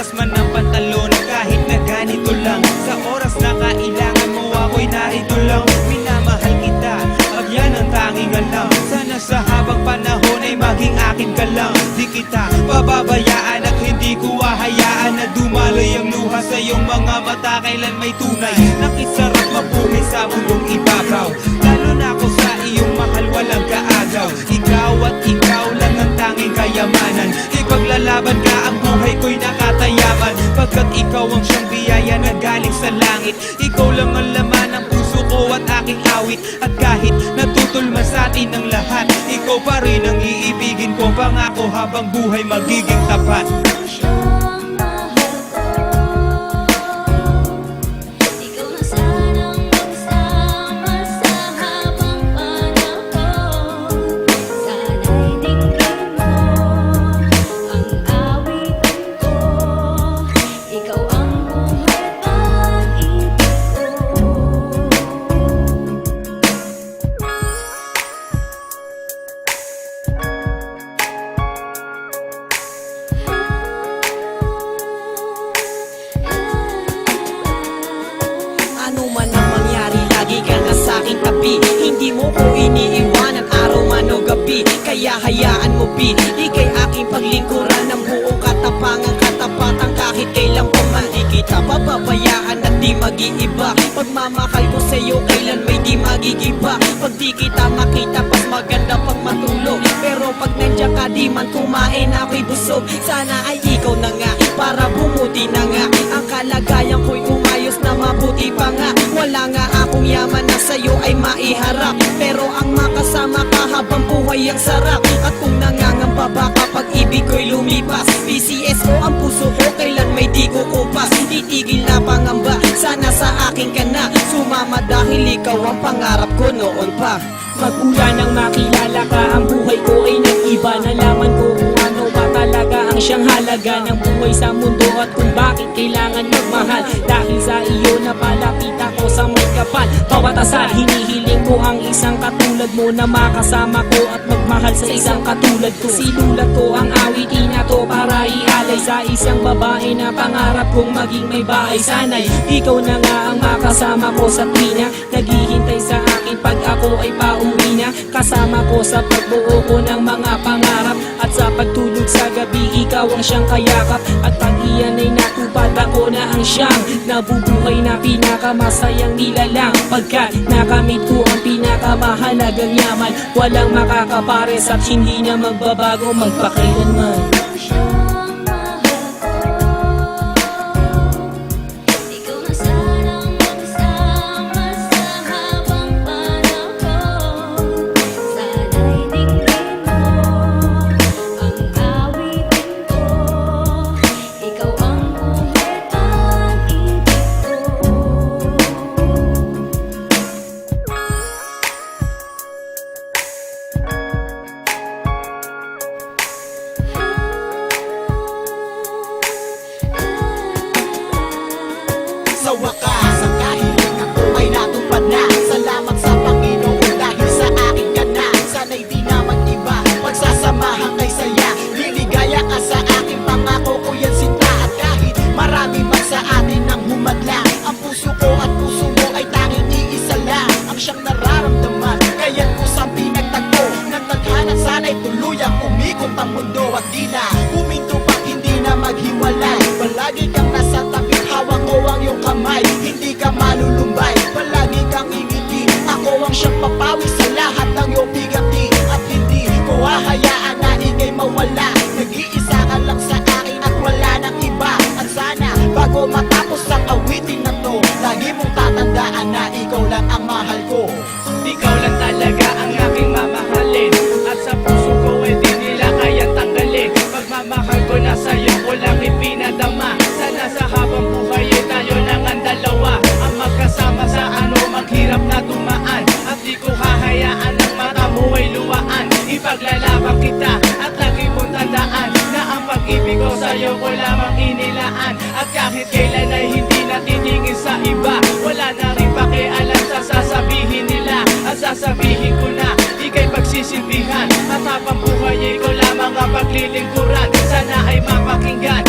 butas man ng pantalon, kahit na ganito lang. Sa oras na kailangan mo ako'y narito lang. Minamahal kita at yan ang tanging alam. Sana sa habang panahon ay maging akin ka lang. Di kita pababayaan at hindi ko hahayaan na dumaloy ang luha sa iyong mga mata. Kailan may tunay, nakisarap mabuhay sa mundong ibabaw. Lalo na ako sa iyong mahal, walang kaagaw. Ikaw at ikaw lang ang tanging kayamanan. Ipaglalaban ka, ang buhay ko'y nakatayaman. Pagkat ikaw ang siyang biyaya na galing sa langit. Ikaw lang ang laman ng puso ko at aking awit. At kahit natutulman sa atin ang lahat, ikaw pa rin ang iibigin ko. Pangako habang buhay magiging tapat. Ano man ang mangyari, lagi ka na sa'king tabi. Hindi mo ko iniiwanan araw man o gabi. Kaya hayaan mo pi, ika'y aking paglingkuran ng buong katapangan, katapatan kahit kailan pa man. Di kita papabayaan at di mag-iiba. Pagmamahal ko sa'yo kailan may di magigiba. Pag di kita makita pas maganda pag matulog. Pero pag nandiyan ka di man kumain ako'y busog. Sana ay ikaw na nga para bumuti na nga. Ang kalagayan ko'y umayos na mabuti pa nga. Wala nga akong yaman na sa'yo ay maiharap. Pero ang makasama ka habang buhay ang sarap. At kung nangangamba ba kapag ibig ko'y lumipas, PCS ko ang puso ko kailan may di ko kupas. Titigil na pangamba, sana sa akin ka na sumama dahil ikaw ang pangarap ko noon pa. Magmula nang makilala ka, ang buhay ko ay nag-iba. Nalaman ko kung ano ba talaga ang siyang halaga ng buhay sa mundo at kung bakit kailangan magmahal. Dahil sa iyo napalapit ako sa may kapal. Bawat asal, hinihiling ko ang isang katulad mo na makasama ko at magmahal sa isang katulad ko. Sinulat ko ang awitin na to para ialay sa isang babae na pangarap kong maging may bahay. Sana'y ikaw na nga ang makasama ko sa tuwina, naghihintay sa akin pag ako ay pauwi na. Kasama ko sa pagbuo ko ng mga pangarap at sa pagtulog sa gabi, ikaw ang siyang kayakap. At pag iyan ay natupad, ako na ang siyang nabubuhay na pinakamasayang nilalang. Pagkat nakamit ko ang pinakamahalagang yaman, walang makakapares at hindi na magbabago magpakailanman. Sa wakas, ang kahilingan ko ay natupad na. Salamat sa Panginoon dahil sa akin ka na. Sana'y di na mag-iba, pagsasamahan kay saya. Liligaya ka sa akin, pangako ko yan sinta. At kahit marami man sa atin ang humadlang, ang puso ko at puso mo ay tanging iisa lang ang siyang nararamdaman. Kaya't kusang pinagtagpo ng tadhana, sana'y tuluyang umikot ang mundo. At di na huminto pang hindi na maghiwalay. Palagi kang nasa tabi, hawak ko ang iyong kamay. Hindi ka malulumbay, palagi kang ngingiti. Ako ang siyang papawi sa lahat ng iyong bigati. At hindi ko hahayaan na ika'y mawala. Nag-iisa ka lang sa akin at wala nang iba. At sana bago matapos ang awitin na to, lagi mong tatandaan na ikaw lang ang mahal ko. Ikaw lang talaga ang aking mamahalin. At sa puso ko ay di nila kayang tanggalin. Pagmamahal ko na sa'yo, walang ipinadama. Sana sa habang buhay ay tayo nang ang dalawa, ang magkasama sa maghirap na dumaan. At di ko hahayaan ang mata mo ay luwaan. Ipaglalaban kita at lagi mong tandaan na ang pag-ibig ko sa'yo ko lamang inilaan. At kahit kailan ay hindi natitingin sa iba, wala na rin pakialam sa sasabihin nila. At sasabihin ko na ika'y pagsisilbihan, at habang buhay ay ko lamang ang paglilingkuran. Sana ay mapakinggan